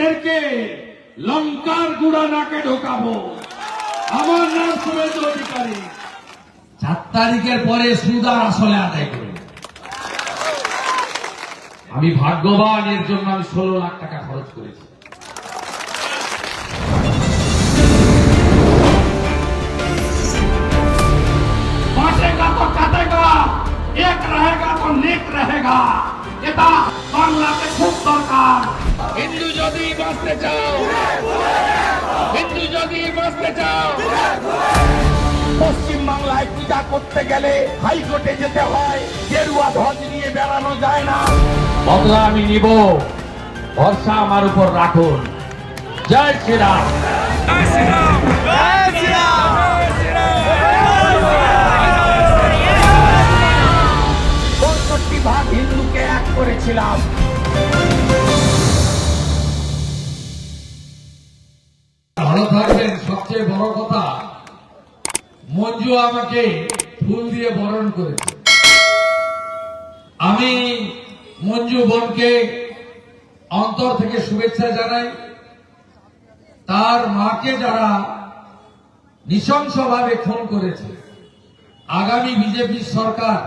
এদেরকে লঙ্কার গুড়া নাকে ঢোকাবো। আমার নাম শুভেন্দু অধিকারী। 4 তারিখের পরে সুদ আর আসলে আদায় করব। আমি ভাগ্যবান, এর জন্য আমি 16 লাখ টাকা খরচ করেছি। बांटेगा तो काटेगा, एक रहेगा तो नेक रहेगा। এটা বাংলাতে খুব দরকার। হিন্দু যদি বাঁচতে চাও, হিন্দু যদি বাঁচতে চাও, পশ্চিম বাংলায় পূজা করতে গেলে হাইকোর্টে যেতে হয়, গেরুয়া ধ্বজ নিয়ে বেড়ানো যায় না। বদলা আমি নিব, ভরসা আমার উপর রাখুন। জয় শ্রীরাম। জয় শ্রীরাম, জয় শ্রীরাম। ৬৫ ভাগ হিন্দুকে এক করেছিলাম। ভালো থাকবেন। সবচেয়ে বড় কথা, মঞ্জু আমাকে ফুল দিয়ে বরণ করেছে। আমি মঞ্জু বোনকে অন্তর থেকে শুভেচ্ছা জানাই। তার মাকে যারা নৃশংসভাবে খুন করেছে, আগামী বিজেপি সরকার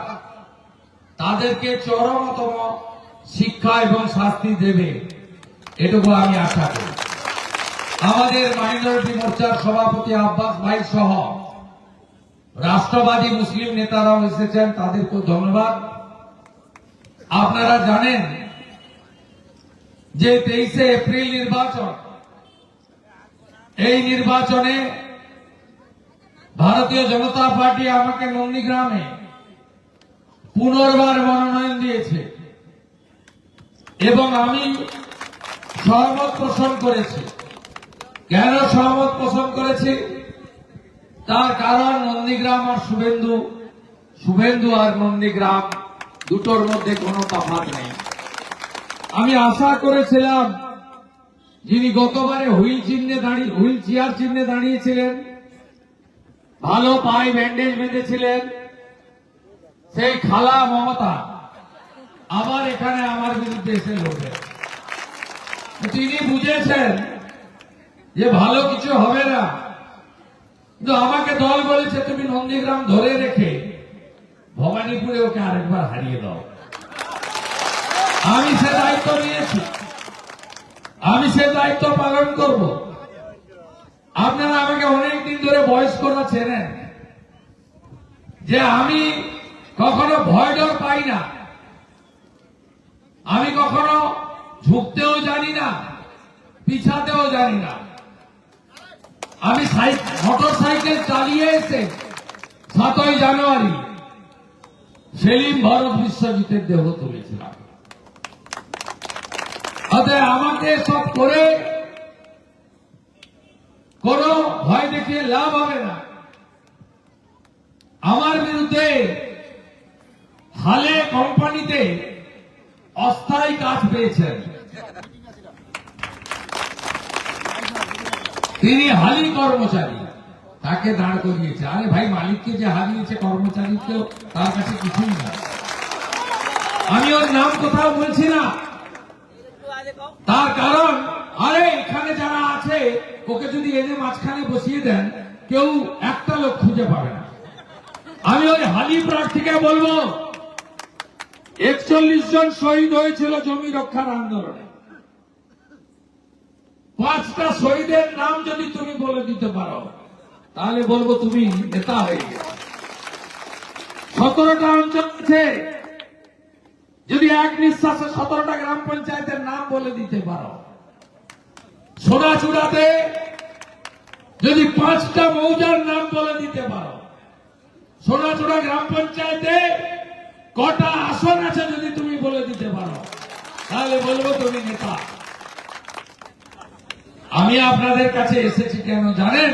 তাদেরকে চরমতম শিক্ষা এবং শাস্তি দেবে, এটুকু আমি আশা করি। আমাদের মাইনরিটি মোর্চার সভাপতি আব্বাস ভাই সহ রাষ্ট্রবাদী মুসলিম নেতারাও এসেছেন, তাদেরকে ধন্যবাদ। আপনারা জানেন যে 23শে এপ্রিল নির্বাচন, এই নির্বাচনে ভারতীয় জনতা পার্টি আমাকে নন্দীগ্রামে পুনর্বার মনোনয়ন দিয়েছে এবং আমি সহমত পোষণ করেছি। কেন সহমত পোষণ করেছি? তার কারণ নন্দীগ্রাম আর শুভেন্দু আর নন্দীগ্রাম দুটোর মধ্যে কোনো তফাৎ নেই। আমি আশা করেছিলাম যিনি গতবারে হুইল চেয়ার চিহ্নে দাঁড়িয়েছিলেন, ভালো পায়ে ব্যান্ডেজ বেঁধেছিলেন, সেই খালা মমতা আবার এখানে আমার বিরুদ্ধে এসে লড়বে। তিনি বুঝেছেন যে ভালো কিছু হবে না, কিন্তু আমাকে দল বলেছে তুমি নন্দীগ্রাম ধরে রেখে ভবানীপুরে ওকে আরেকবার হারিয়ে দাও। আমি সে দায়িত্ব নিয়েছি, আমি সে দায়িত্ব পালন করব। আপনারা আমাকে অনেকদিন ধরে বয়স্করা চেনেন যে আমি কখনো ভয় ডর পাই না, আমি কখনো ঝুঁকতেও জানি না, পিছাতেও জানি না। আমি মোটর সাইকেল চালিয়ে এসে 7ই জানুয়ারি সেলিম ভারত বিশ্বজিতের দেহ তুলেছিলাম। অতএব আমাকে সব করে কোন ভয় দেখিয়ে লাভ হবে না। আমার বিরুদ্ধে হালে কোম্পানিতে অস্থায়ী কাজ পেয়েছেন, তিনি হালি কর্মচারী, তাকে দাঁড় করিয়েছে। আরে ভাই, মালিককে যে হারিয়েছে, কর্মচারীকেও তার কাছে কিছুই না। আমি ওর নাম কোথাও বলছি না, তার কারণ আরে এখানে যারা আছে ওকে যদি এনে মাঝখানে বসিয়ে দেন, কেউ একটা লোক খুঁজে পাবে না। আমি ওই হালি প্রার্থীকে বলবো, 41 জন শহীদ হয়েছিল জমি রক্ষার আন্দোলনে। 5টা শহীদের নাম যদি তুমি বলে দিতে পারো, তাহলে বলবো তুমি নেতা হয়ে গেছো। 17টা অঞ্চল আছে, যদি এক নিঃশ্বাসে 17টা গ্রাম পঞ্চায়েতের নাম বলে দিতে পারো। সোনাচূড়াতে যদি 5টা মৌজার নাম বলে দিতে পারো, সোনাচূড়া গ্রাম পঞ্চায়েতে কটা আসন আছে যদি তুমি বলে দিতে পারো, তাহলে বলবো তুমি নেতা। আমি আপনাদের কাছে এসেছি কেন জানেন?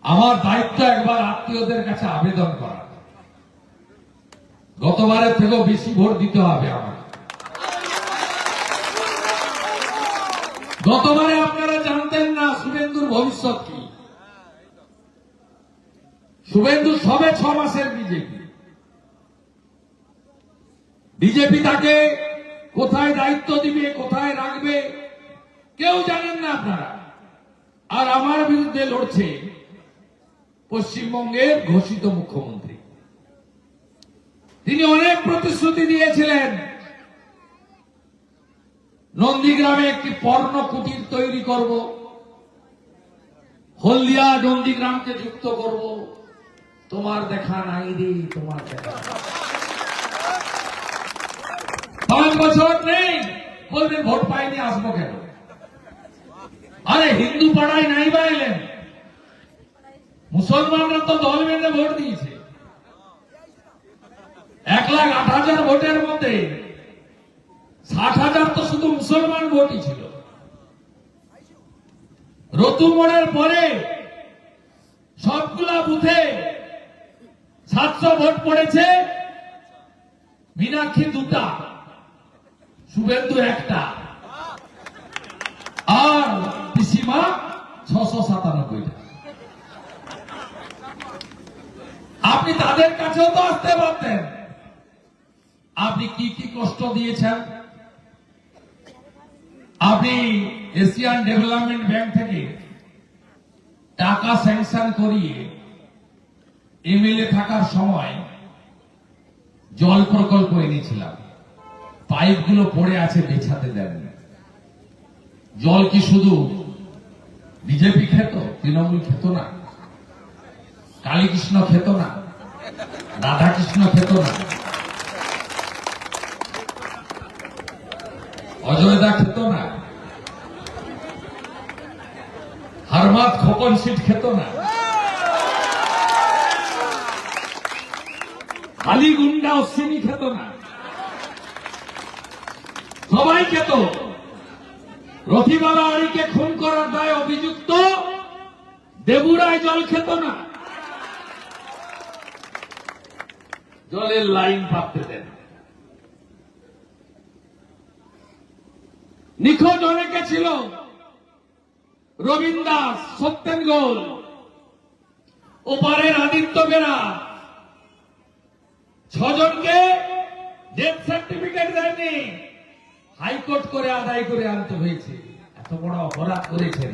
আমার দায়িত্ব একবার আত্মীয়দের কাছে আবেদন করা। গতবারের থেকেও বেশি ভোট দিতে হবে আমার। গতবারে আপনারা জানতেন না শুভেন্দুর ভবিষ্যৎ কি। শুভেন্দু সবে 6 মাসের বিজেপি তাকে কোথায় দায়িত্ব দিবে, কোথায় রাখবে কেউ জানেন না আপনারা। আর আমার বিরুদ্ধে লড়ছে পশ্চিমবঙ্গের ঘোষিত মুখ্যমন্ত্রী। তিনি অনেক প্রতিশ্রুতি দিয়েছিলেন, নন্দীগ্রামে একটি পর্ণ কুটির তৈরি করব, হলদিয়া নন্দীগ্রামকে যুক্ত করব। তোমার দেখা নাই রে, তোমার দেখা নাই। 5 বছর নেই, বলবেন ভোট পাইনি আসবো কেন? আরে হিন্দু পাড়ায় নাই বা এলেন, মুসলমানরা তো দল বেঁধে ভোট দিয়েছে। 1,08,000 ভোটের মধ্যে 60,000 তো শুধু মুসলমান ভোটই ছিল। রতু মোড়ের পরে সবগুলা বুথে 700 ভোট পড়েছে, মীনাক্ষী 2টা, শুভেন্দু 1টা, আর পিসিমা 697টা। আপনি তাদের কাছেও তো আসতে পারতেন। আপনি কি কি কষ্ট দিয়েছেন। আপনি এশিয়ান ডেভেলপমেন্ট ব্যাংক থেকে টাকা স্যাংশন করিয়ে এমএলএ থাকার সময় জল প্রকল্প এনেছিলাম, পাইপগুলো পড়ে আছে, বেছাতে দেন। জল কি শুধু বিজেপি খেত? তৃণমূল খেত না? কালীকৃষ্ণ খেত না? রাধাকৃষ্ণ খেত না? অজয়দা খেত না? হারমাত খোকন সিট খেত না? খালি গুন্ডা অশ্বিনী খেত না? সবাই খেত। রথিবালা আলীকে খুন করার দায়ে অভিযুক্ত দেবুরায় জল খেত না? জলের লাইন পাততে দেন। নিখোঁজ অনেকে ছিল, রবীন দাস, সত্যেন গোল, ওপারের আদিত্য বেরা, 6 জনকে ডেথ সার্টিফিকেট দেয়নি, হাইকোর্ট করে আদায় করে আনতে হয়েছে। এত বড় অপরাধ করেছেন,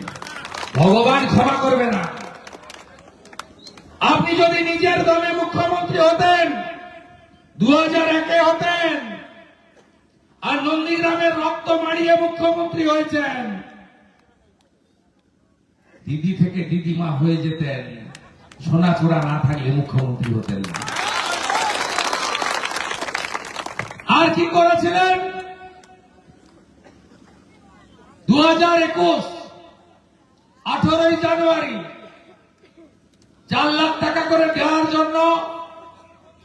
ভগবান ক্ষমা করবে না। আপনি যদি নিজের দলে মুখ্যমন্ত্রী হতেন, 2001-এ হতেন, আর নন্দীগ্রামের রক্ত মাড়িয়ে মুখ্যমন্ত্রী হয়েছেন, দিদি থেকে দিদিমা হয়ে যেতেন, সোনাচূড়া না থাকলে মুখ্যমন্ত্রী হতেন না। আর কি করেছিলেন? 2021 18ই জানুয়ারি 4 লাখ টাকা করে দেওয়ার জন্য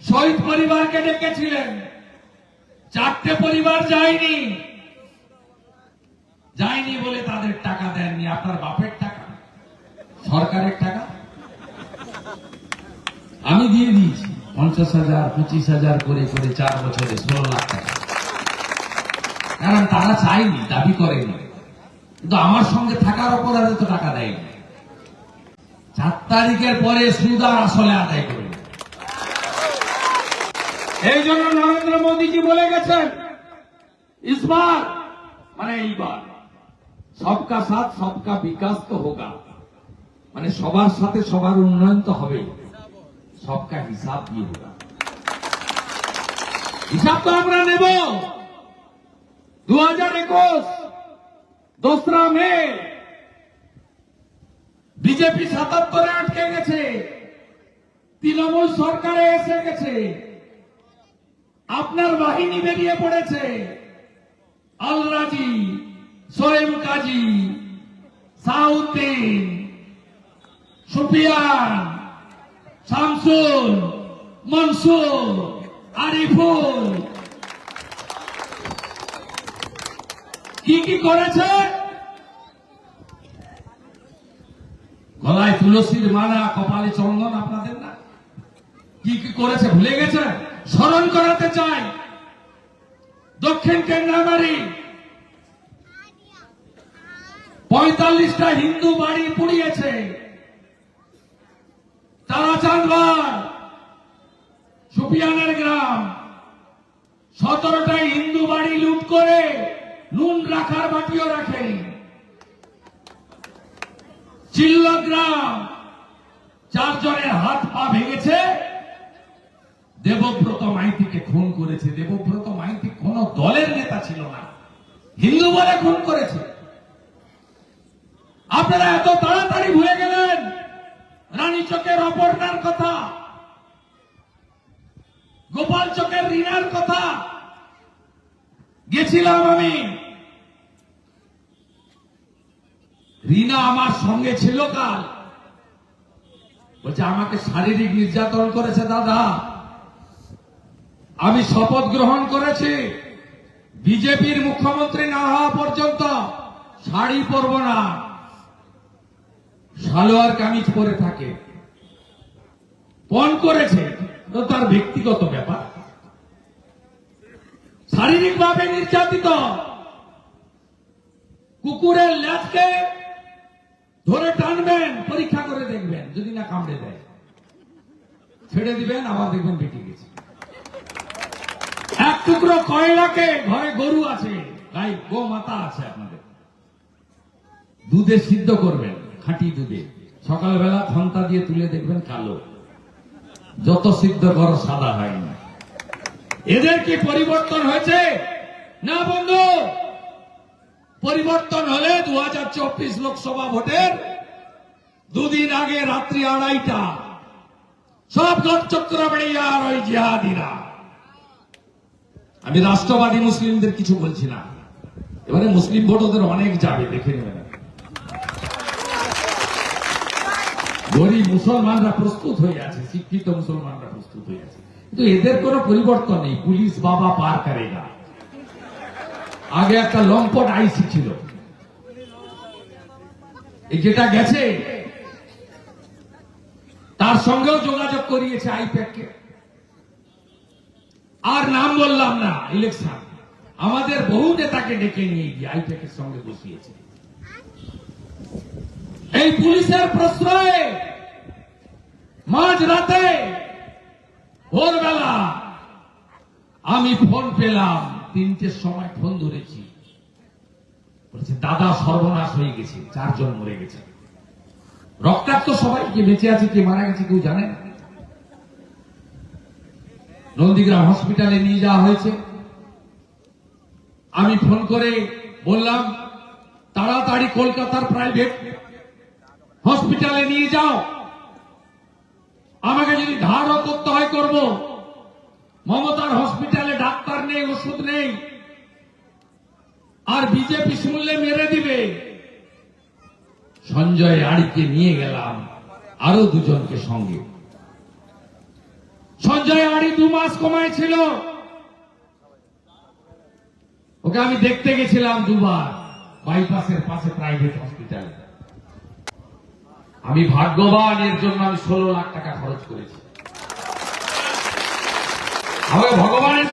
শহীদ পরিবারকে ডেকেছিলেন। 4টে পরিবার যায়নি বলে তাদের টাকা দেননি। আপনার বাপের টাকা, সরকারের টাকা আমি দিয়ে দিয়েছি 50,000 25,000 করে 4 বছরে 16 লাখ টাকা। কারণ তারা চায়নি, দাবি করেনি, কিন্তু আমার সঙ্গে থাকার অপরাধে তো টাকা দেয়নি। 4 তারিখের পরে সুদ আর আসলে আদায় করে। এই জন্য নরেন্দ্র মোদীজি বলে গেছেন, ইসবার মানে এইবার সবকা সাথ সবকা বিকাশ তো হোগা, মানে সবার সাথে সবার উন্নয়ন তো হবে, সবকা হিসাব দিয়ে হোগা। হিসাব তো আমরা নেব। 2021 2রা মে বিজেপি 77-এ আটকে গেছে, তৃণমূল সরকারে এসে গেছে, আপনার বাহিনী বেরিয়ে পড়েছে। আলরাজি, সোয়েম কাজী, সাউদ্দিন, সুফিয়ান, শামসুল, মনসুর, আরিফুল কি করেছে? গলায় তুলসীর মালা, কপালে চন্দন আপনাদের না? কি করেছে ভুলে গেছে? স্মরণ করাতে চাই। দক্ষিণ কেন্দ্রামারি 45টা হিন্দু বাড়ি পুড়িয়েছে। তারাচাঁদবার, সুফিয়ানের গ্রাম, 17টা হিন্দু বাড়ি লুট করে নুন রাখার বাটিও রাখেনি। চিল্লাগ্রাম 4 জনের হাত পা ভেঙেছে, দেবব্রত মাইতিকে খুন করেছে। দেবব্রত মাইতি কোন দলের নেতা ছিল না, হিন্দু বলে খুন করেছে। আপনারা এত তাড়াতাড়ি ভুলে গেলেন রানীচকের অপর্ণার কথা, গোপাল চকের রিনার কথা। গেছিলাম আমি, রিনা আমার সঙ্গে ছিল কাল, বলছে আমাকে শারীরিক নির্যাতন করেছে দাদা, আমি শপথ গ্রহণ করেছি বিজেপির মুখ্যমন্ত্রী না হওয়া পর্যন্ত শাড়ি পরব না, সালোয়ার কামিজ পরে থাকে। পণ করেছে তো তার ব্যক্তিগত ব্যাপার। শারীরিকভাবে নির্যাতিত, কুকুরের ল্যাজকে ধরে টানবেন, পরীক্ষা করে দেখবেন, যদি না কামড়ে দেয় ছেড়ে দিবেন, আবার দেখবেন বেঁচে গেছে। এক টুকরো কয়লাকে, ঘরে গরু আছে, গাই গো মাতা আছে আপনাদের, দুধে সিদ্ধ করবেন, খাঁটি দুধে, সকালবেলা খন্তা দিয়ে তুলে দেখবেন কালো, যত সিদ্ধ করো সাদা হয় না। এদের কি পরিবর্তন হয়েছে? না বন্ধু, পরিবর্তন হলে 2024 লোকসভা ভোটের দুদিন আগে রাত্রি 2:30টা সব চক্রবাড়িয়া আর ওই জিহাদিরা, আমি রাষ্ট্রবাদী মুসলিমদের কিছু বলছি না, এবারে মুসলিম ভোট ওদের অনেক যাবে, দেখে নেবেন। গরিব মুসলমানরা প্রস্তুত হয়ে আছে, শিক্ষিত মুসলমানরা প্রস্তুত হয়ে আছে, কিন্তু এদের কোনো পরিবর্তন নেই। পুলিশ বাবা পার করেগা। আগে একটা লম্পট আইসি ছিল, এই যেটা গেছে তার সঙ্গেও যোগাযোগ করিয়েছে আইপ্যাককে। আর নাম বললাম না, ইলেকশন আমাদের বহু নেতাকে ডেকে নিয়ে গিয়ে আইপ্যাকের সঙ্গে বসিয়েছে। এই পুলিশের প্রশ্রয়ে মাঝ রাতে ভোরবেলা আমি ফোন পেলাম, 3টের সময় ফোন ধরেছি, বলছে দাদা সর্বনাশ হয়ে গেছে, 4 জন মরে গেছে। রক্তাক্ত সবাই, কে বেঁচে আছে কে মারা গেছে কেউ জানে না। নন্দীগ্রাম হসপিটালে নিয়ে যাওয়া হয়েছে। আমি ফোন করে বললাম তাড়াতাড়ি কলকাতার প্রাইভেট হসপিটালে নিয়ে যাও, আমাকে যদি ধারও করতে হয় করব। মমতার হসপিটালে ডাক্তার নেই, ওষুধ নেই, আর বিজেপি শুনলে মেরে দিবে। সঞ্জয় আড়িকে নিয়ে গেলাম, আরো 2 জনকে সঙ্গে। সঞ্জয় আড়ি 2 মাস কমায় ছিল, ওকে আমি দেখতে গেছিলাম 2 বার, বাইপাসের পাশে প্রাইভেট হসপিটালে। আমি ভাগ্যবান, এর জন্য আমি 16 লাখ টাকা খরচ করেছি। আমাকে ভগবানের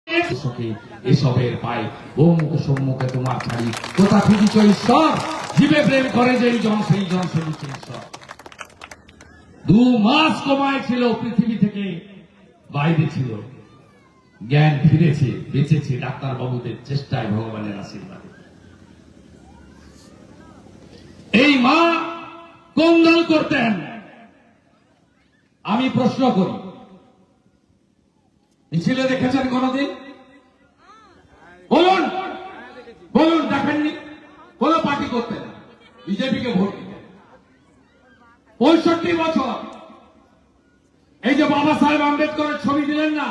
এসবের পায় বহুমুখ সম্মুখে তোমার ছাড়ি, কোথা খুঁজিছ ঈশ্বর, জীবে প্রেম করে যেই জন সেই জন সেবিছে ঈশ্বর। 2 মাস কমায় ছিল, পৃথিবী থেকে বাইরে ছিল, জ্ঞান ফিরেছে, বেঁচেছে ডাক্তারবাবুদের চেষ্টায়, ভগবানের আশীর্বাদে। এই মা কোন দল করতেন? আমি প্রশ্ন করি, মিছিলে দেখেছেন কোনদিন? বলুন বলুন, দেখেননি? কোন পার্টি করতেন না, বিজেপিকে ভোট দিতেন। 65 বছর এই যে বাবা সাহেব আম্বেদকরের ছবি দিলেন না,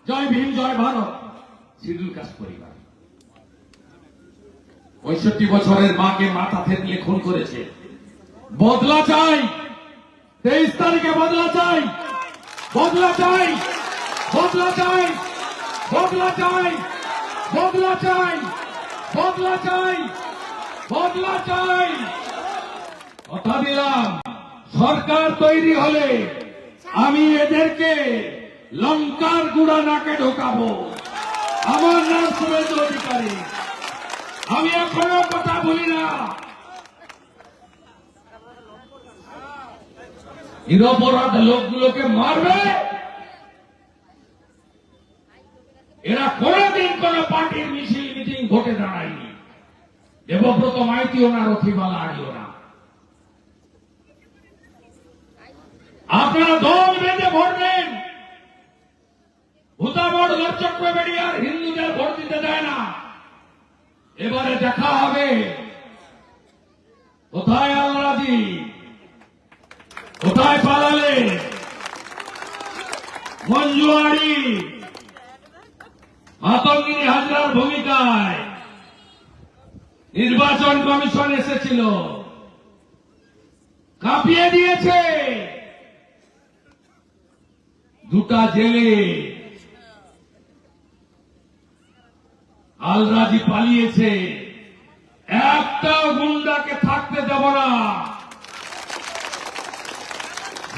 জয় ভীম জয় ভারত, শিডিউল কাস্ট পরিবার। 65 বছরের মাকে মাথা থেতলে খুন করেছে। বদলা চাই, 23 তারিখে বদলা চাই, বদলা চাই, বদলা চাই, বদলা চাই, বদলা চাই, বদলা চাই, বদলা চাই। কথা দিলাম, সরকার তৈরি হলে আমি এদেরকে লঙ্কার গুড়া নাকে ঢোকাবো। আমার নাম শুভেন্দু অধিকারী, আমি এখনো কথা বলি না। নিরপরাধ লোকগুলোকে মারবে, এরা কোনদিন কোন পার্টির মিছিল মিটিং ভোটে দাঁড়ায়নি। দেবব্রত মাইতিও না, রথিবালা আড়িও না। আপনারা দল বেঁধে ভোট দেন। ভূতাবড় চক্রবেড়িয়ার হিন্দুদের ভোট দিতে দেয় না। এবারে দেখা হবে কোথায় আলরাজি, কোথায় পালালে মঞ্জুয়ারি, মাতঙ্গিনী হাজরার ভূমিকায় নির্বাচন কমিশন এসেছিল, কাঁপিয়ে দিয়েছে। দুটা জেলে আলরাজি পালিয়েছে, একটাও গুন্ডাকে থাকতে দেব না।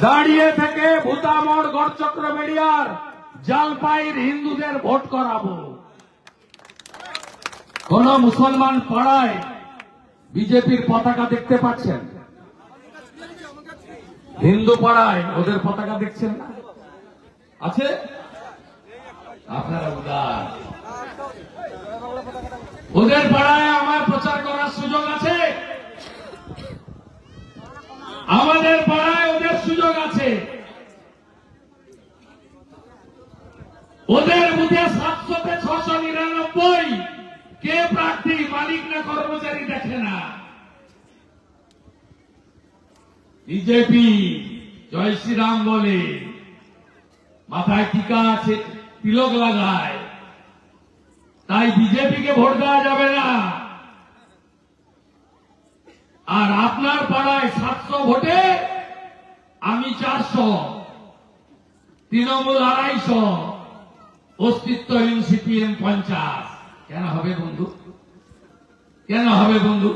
দাঁড়িয়ে থেকে ভূতামড় গড়চক্রবেড়িয়ার জলপাইয়ের হিন্দুদের ভোট করাবো। কোন মুসলমান পাড়ায় বিজেপির পতাকা দেখতে পাচ্ছেন? হিন্দু পাড়ায় ওদের পতাকা দেখছেন না? আছে? আপনারা উদার। ওদের পাড়ায় আমার প্রচার করার সুযোগ আছে, আমাদের পাড়ায় ওদের সুযোগ আছে। ওদের বুথে 700-তে 699 কে প্রার্থী, মালিক না কর্মচারী দেখে না। বিজেপি জয় শ্রীরাম বলে, মাথায় টিকা আছে, তিলক লাগায়, তাই বিজেপিকে ভোট দেওয়া যাবে না। আর আপনার পাড়ায় 700 ভোটে আমি 400, তৃণমূল 250, অস্তিত্বহীন সিপিএম 50। কেন হবে বন্ধু? কেন হবে বন্ধু?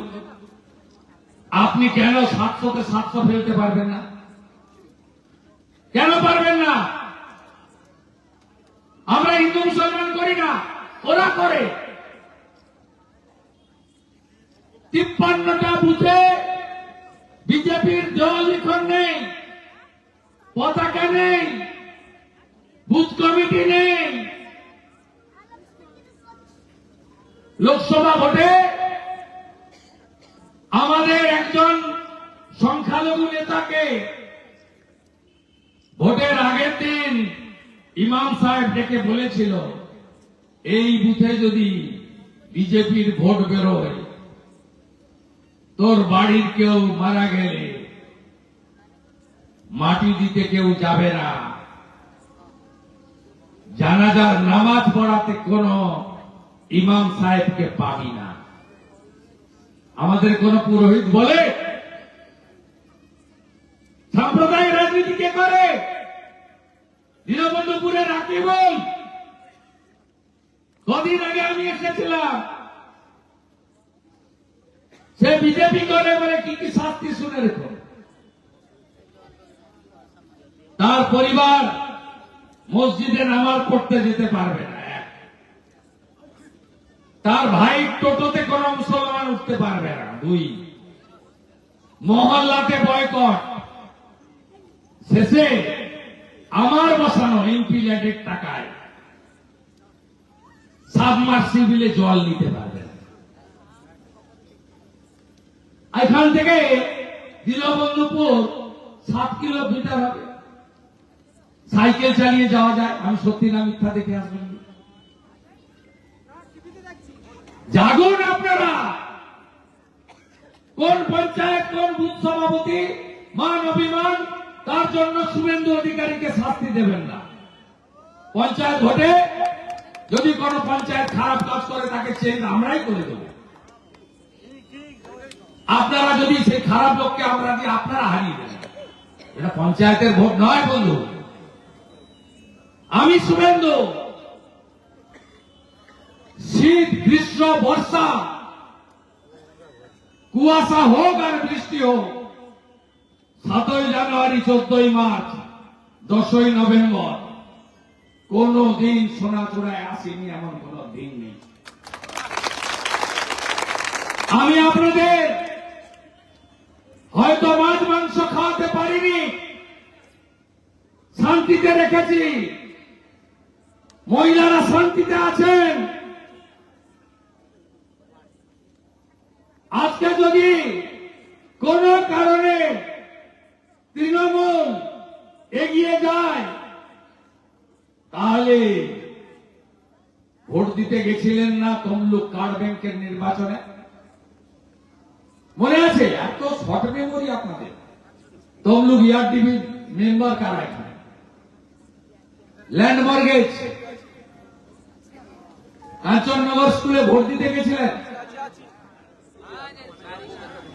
আপনি কেন 700-তে 700 ফেলতে পারবেন না? কেন পারবেন না? আমরা হিন্দু মুসলমান করি না, ওরা করে। 53টা বুথে বিজেপির দেওয়াল লিখন নেই, পতাকা নেই, বুথ কমিটি নেই। লোকসভা ভোটে আমাদের একজন সংখ্যালঘু নেতাকে ভোটের আগের দিন ইমাম সাহেব ডেকে বলেছিল, এই বুথে যদি বিজেপির ভোট বেরোয়, তোর বাড়ির কেউ মারা গেলে মাটি দিতে কেউ যাবে না, জানাজার নামাজ পড়াতে কোন ইমাম সাহেবকে পাবি না। আমাদের কোন পুরোহিত বলে সাম্প্রদায়িক রাজনীতি কে করে? দীনবন্ধুপুরে রাকিবুল, কদিন আগে আমি এসেছিলাম, সে বিজেপি করে বলে কি কি শাস্তি শুনে রেখো। তার পরিবার মসজিদে নামাজ পড়তে যেতে পারবে না। তার ভাই টোটোতে কোন মুসলমান উঠতে পারবে না। 2, মহল্লাতে বয়কট। শেষে আমার বসানো এমপি ল্যাডের টাকায় সাবমার্সিবলে জল নিতে পারবে না। এখান থেকে দীনবন্ধুপুর 7 কিলোমিটার হবে, সাইকেল চালিয়ে যাওয়া যায়। আমি সত্যি না মিথ্যা দেখে আসবেন? জাগুন আপনারা। কোন পঞ্চায়েত, কোন বুথ সভাপতি মান অভিমান, তার জন্য শুভেন্দু অধিকারীকে শাস্তি দেবেন না। পঞ্চায়েত ভোটে যদি কোন পঞ্চায়েত খারাপ কাজ করে তাকে চেঞ্জ আমরাই করে দেব। আপনারা যদি সেই খারাপ লোককে আমরা দিয়ে আপনারা হারিয়ে দেবেন। এটা পঞ্চায়েতের ভোট নয় বন্ধু। আমি শুভেন্দু, শীত, গ্রীষ্ম, বর্ষা, কুয়াশা হোক আর বৃষ্টি হোক, 7ই জানুয়ারি, 14ই মার্চ, 10ই নভেম্বর, কোন দিন সোনাচূড়ায় আসেনি এমন কোন দিন নেই। আমি আপনাদের হয়তো মাছ মাংস খাওয়াতে পারিনি, শান্তিতে রেখেছি, মহিলারা শান্তিতে আছেন। আজকে যদি কোন কারণে তৃণমূল গেছিলেন না তমলুক কার্ড ব্যাংকের নির্বাচনে? মনে আছে? এত শর্ট মেমোরি আপনাদের। তমলুক ইয়ারডিবি মেম্বার কারা এখানে? ল্যান্ড মর্গেজ, কাঞ্চননগর স্কুলে ভোট দিতে গেছিলেন,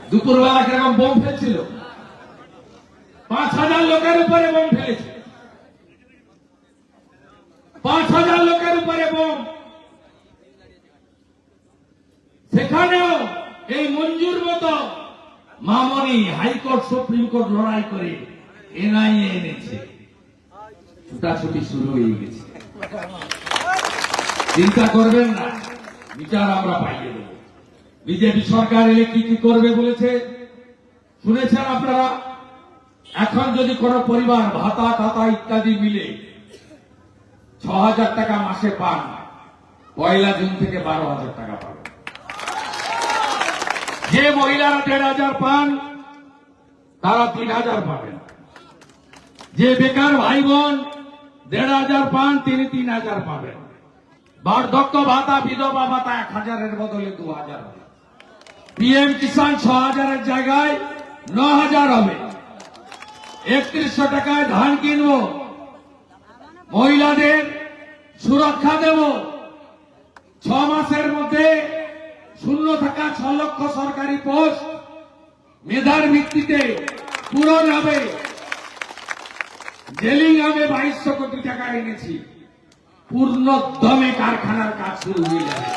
দুপুরবেলা কিরকম বোম ফেলছিল, 5,000 লোকের উপরে বোম ফেলেছে, 5,000 লোকের উপরে বোম। সেখানেও এই মঞ্জুর মতো মামনি হাইকোর্ট সুপ্রিম কোর্ট লড়াই করে এনআইএ এনেছে। ছুটাছুটি শুরু হয়ে গেছে। চিন্তা করবেন না, বিচার আমরা পাইয়ে দেব। বিজেপি সরকার এলে কি কি করবে বলেছে শুনেছেন আপনারা। এখন যদি কোন পরিবার ভাতা টাতা ইত্যাদি মিলে 6,000 টাকা মাসে পান, 1 জুন থেকে 12,000 টাকা পাবেন। যে মহিলারা 1,500 পান তারা 3,000 পাবেন। যে বেকার ভাই বোন 1,500 পান তিনি 3,000 পাবেন। বার্ধক্য ভাতা বিধবা ভাতা 1,000-এর বদলে 2,000 হবে। পিএম কিষাণ 6,000-এর জায়গায় 9,000 হবে। 3100 টাকায় ধান কিনব, মহিলাদের সুরক্ষা দেব। 6 মাসের মধ্যে শূন্য থাকা 6 লক্ষ সরকারি পোস্ট মেধার ভিত্তিতে পূরণ হবে। জেলিং হবে 2200 কোটি টাকা এনেছি। পূর্ণ দমে কারখানার কাজ শুরু হয়ে যাবে।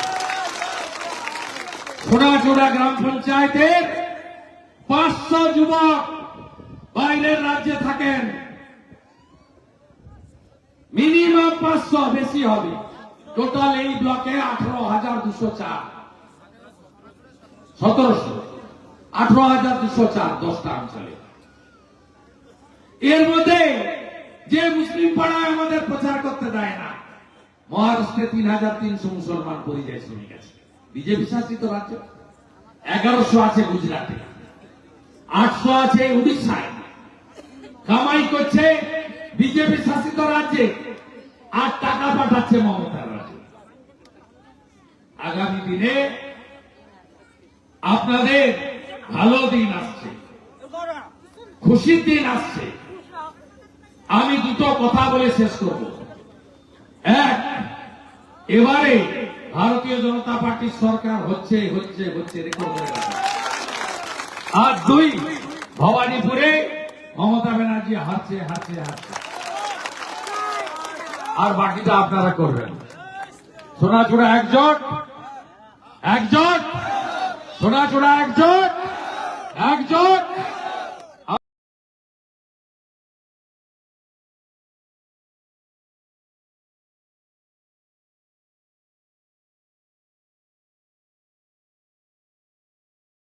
সোনাচূড়া গ্রাম পঞ্চায়েতের 500 যুবক বাইরের রাজ্যে থাকেন, মিনিমাম 500, বেশি হবে। টোটাল এই ব্লকে 18,204, 1700, 18,204 10টা অঞ্চলে। এর মধ্যে যে মুসলিম পাড়ায় আমাদের প্রচার করতে দেয় না, মহারাষ্ট্রে 3,300 মুসলমান পরিযায়ী শ্রমিক আছে, বিজেপি শাসিত রাজ্য। 1100 আছে গুজরাটে, 800 আছে উড়িষ্যায়। কামাই করছে বিজেপি শাসিত রাজ্যে, আর টাকা পাঠাচ্ছে মমতার রাজ্যে। আগামী দিনে আপনাদের ভালো দিন আসছে, খুশির দিন আসছে। আমি দুটো কথা বলে শেষ করব। এক, এবারে ভারতীয় জনতা পার্টির সরকার হচ্ছে হচ্ছে হচ্ছে রেকর্ড করে গেছে। আর 2, ভবানীপুরে মমতা ব্যানার্জি হারছে হারছে হারছে। আর বাকিটা আপনারা করবেন। সোনাচূড়া একজোট, একজোট, সোনাচূড়া একজোট, একজোট।